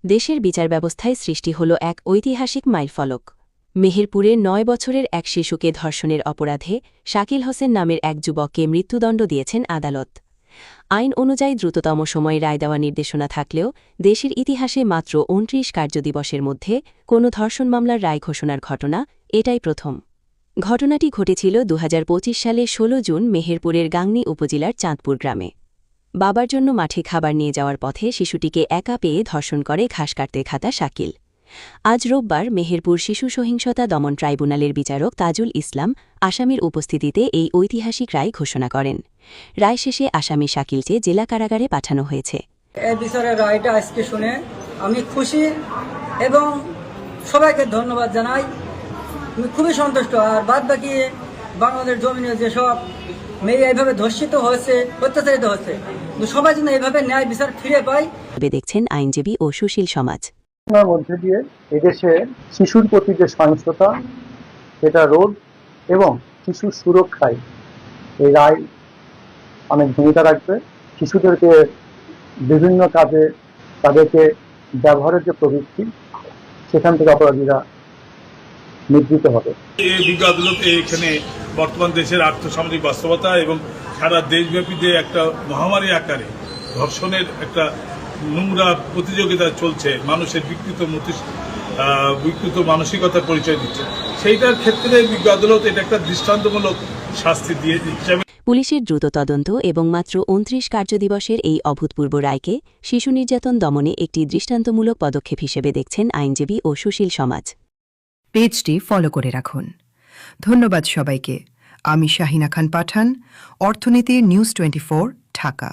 দেশের বিচার ব্যবস্থায় সৃষ্টি হল এক ঐতিহাসিক মাইলফলক। মেহেরপুরের ৯ বছরের এক শিশুকে ধর্ষণের অপরাধে শাকিল হোসেন নামের এক যুবককে মৃত্যুদণ্ড দিয়েছেন আদালত। আইন অনুযায়ী দ্রুততম সময়ে রায় দেওয়া নির্দেশনা থাকলেও দেশের ইতিহাসে মাত্র ২৯ কার্যদিবসের মধ্যে কোনো ধর্ষণ মামলার রায় ঘোষণার ঘটনা এটাই প্রথম। ঘটনাটি ঘটেছিল ২০২৫ সালে ১৬ জুন মেহেরপুরের গাংনী উপজেলার চাঁদপুর গ্রামে। বাবার জন্য মাঠে খাবার নিয়ে যাওয়ার পথে শিশুটিকে একা পেয়ে ধর্ষণ করে ঘাস কাটতে খাতা শাকিল। আজ রোববার মেহেরপুর শিশু সহিংসতা দমন ট্রাইব্যুনালের বিচারক তাজুল ইসলাম আসামির উপস্থিতিতে এই ঐতিহাসিক রায় ঘোষণা করেন। রায় শেষে আসামি শাকিলকে জেলা কারাগারে পাঠানো হয়েছে। এই বিচারের রায়টা আজকে শুনে আমি খুশি এবং সবাইকে ধন্যবাদ জানাই। আমি খুবই সন্তুষ্ট। আর বাদ বাকি বাংলাদেশ জমিনে যেসব মেয়ে এইভাবে ধর্ষিত হয়েছে, অত্যাচারিত হচ্ছে, সবাই যেন এইভাবে ন্যায় বিচার ফিরে পায়। দেখছেন আইনজীবী ও সুশীল সমাজ। মধ্যে দিয়ে এদেশে শিশুর প্রতি যে সহিংসতা সেটা রোধ এবং শিশু সুরক্ষায় এই রায় অনেক ভূমিকা রাখবে। শিশুদেরকে বিভিন্ন কাজে তাদেরকে ব্যবহারের যে প্রবৃত্তি সেখান থেকে অপরাধীরা নিবৃত্ত হবে। এই বিজ্ঞ আদালতে এখানে বর্তমান দেশের আর্থসামাজিক বাস্তবতা এবং সারা দেশব্যাপী যে একটা মহামারী আকারে ধর্ষণের একটা নোংরা প্রতিযোগিতা চলছে, মানুষের বিকৃত মানসিকতার পরিচয় দিচ্ছে, সেইটার ক্ষেত্রে বিজ্ঞ আদালত এটা একটা দৃষ্টান্তমূলক শাস্তি দিয়ে দিচ্ছে। পুলিশের দ্রুত তদন্ত এবং মাত্র ২৯ কার্যদিবসের এই অভূতপূর্ব রায়কে শিশু নির্যাতন দমনে একটি দৃষ্টান্তমূলক পদক্ষেপ হিসেবে দেখছেন আইনজীবী ও সুশীল সমাজ। পেজটি ফলো করে রাখুন। ধন্যবাদ সবাইকে। আমি শাহিনা খান পাঠান, অর্থনীতি নিউজ 24, ঢাকা।